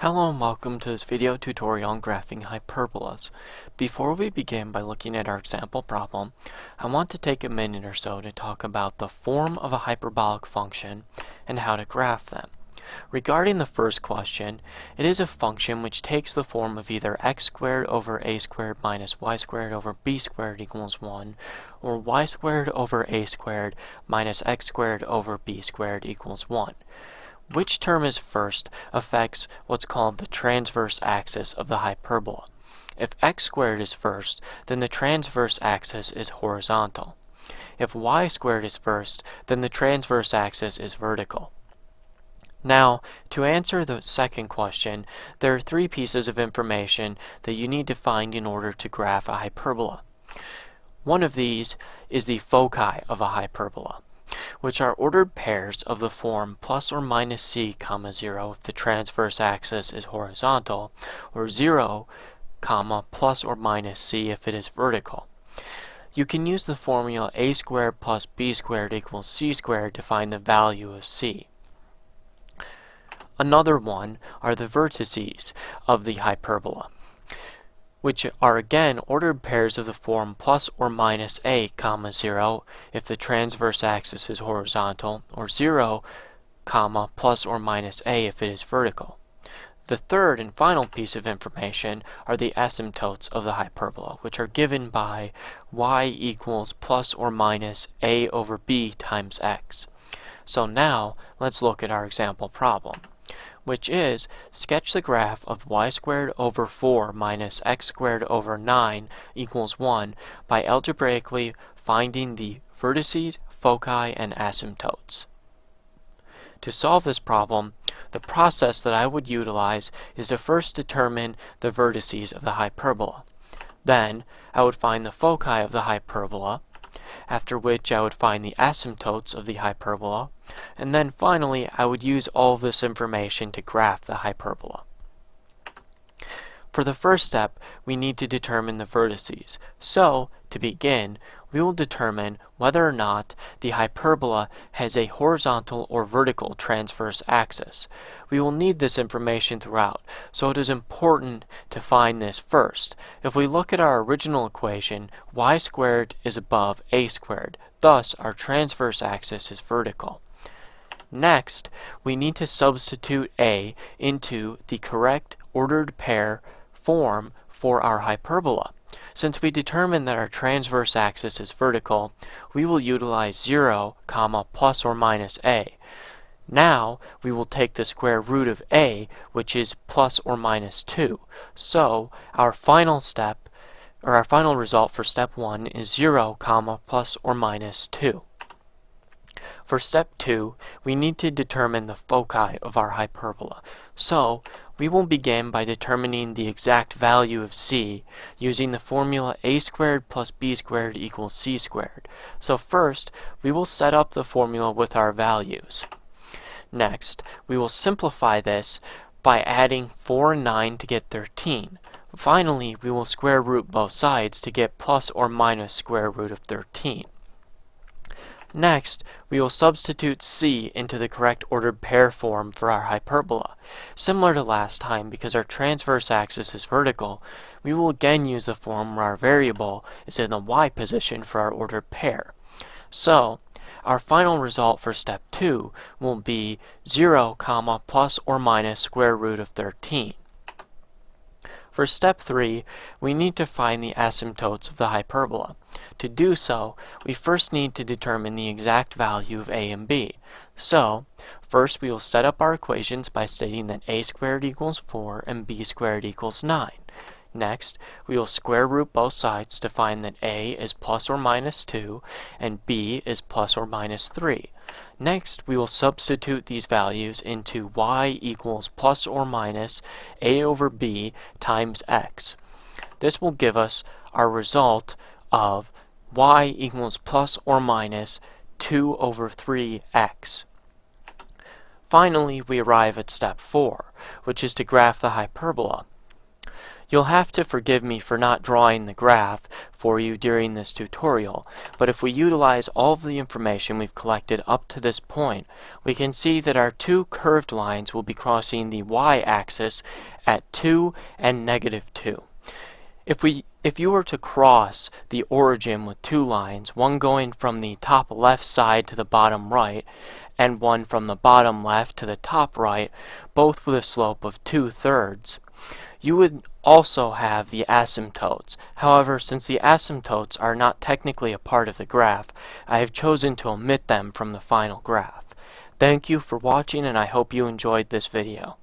Hello and welcome to this video tutorial on graphing hyperbolas. Before we begin by looking at our example problem, I want to take a minute or so to talk about the form of a hyperbolic function and how to graph them. Regarding the first question, it is a function which takes the form of either x squared over a squared minus y squared over b squared equals 1, or y squared over a squared minus x squared over b squared equals 1. Which term is first affects what's called the transverse axis of the hyperbola. If x squared is first, then the transverse axis is horizontal. If y squared is first, then the transverse axis is vertical. Now, to answer the second question, there are three pieces of information that you need to find in order to graph a hyperbola. One of these is the foci of a hyperbola, which are ordered pairs of the form plus or minus c, 0 if the transverse axis is horizontal, or 0, plus or minus c if it is vertical. You can use the formula a squared plus b squared equals c squared to find the value of c. Another one are the vertices of the hyperbola, which are again ordered pairs of the form plus or minus a, 0 if the transverse axis is horizontal, or 0, plus or minus a if it is vertical. The third and final piece of information are the asymptotes of the hyperbola, which are given by y equals plus or minus a over b times x. So now let's look at our example problem, which is sketch the graph of y squared over 4 minus x squared over 9 equals 1 by algebraically finding the vertices, foci, and asymptotes. To solve this problem, the process that I would utilize is to first determine the vertices of the hyperbola. Then I would find the foci of the hyperbola, after which I would find the asymptotes of the hyperbola, and then finally I would use all of this information to graph the hyperbola. For the first step, we need to determine the vertices. So, to begin, we will determine whether or not the hyperbola has a horizontal or vertical transverse axis. We will need this information throughout, so it is important to find this first. If we look at our original equation, y squared is above a squared, thus our transverse axis is vertical. Next, we need to substitute a into the correct ordered pair form for our hyperbola. Since we determined that our transverse axis is vertical, we will utilize 0, plus or minus a. Now, we will take the square root of a, which is plus or minus 2. So, our final result for step 1 is 0, plus or minus 2. For step 2, we need to determine the foci of our hyperbola. So, we will begin by determining the exact value of c using the formula a squared plus b squared equals c squared. So first, we will set up the formula with our values. Next, we will simplify this by adding 4 and 9 to get 13. Finally, we will square root both sides to get plus or minus square root of 13. Next, we will substitute c into the correct ordered pair form for our hyperbola. Similar to last time, because our transverse axis is vertical, we will again use the form where our variable is in the y position for our ordered pair. So, our final result for step 2 will be 0, plus or minus square root of 13. For step 3, we need to find the asymptotes of the hyperbola. To do so, we first need to determine the exact value of a and b. So, first we will set up our equations by stating that a squared equals 4 and b squared equals 9. Next, we will square root both sides to find that a is plus or minus 2 and b is plus or minus 3. Next, we will substitute these values into y equals plus or minus a over b times x. This will give us our result of y equals plus or minus 2 over 3x. Finally, we arrive at step 4, which is to graph the hyperbola. You'll have to forgive me for not drawing the graph for you during this tutorial, but if we utilize all of the information we've collected up to this point, we can see that our two curved lines will be crossing the y-axis at 2 and -2. If you were to cross the origin with two lines, one going from the top left side to the bottom right, and one from the bottom left to the top right, both with a slope of 2/3, you would also have the asymptotes. However, since the asymptotes are not technically a part of the graph, I have chosen to omit them from the final graph. Thank you for watching, and I hope you enjoyed this video.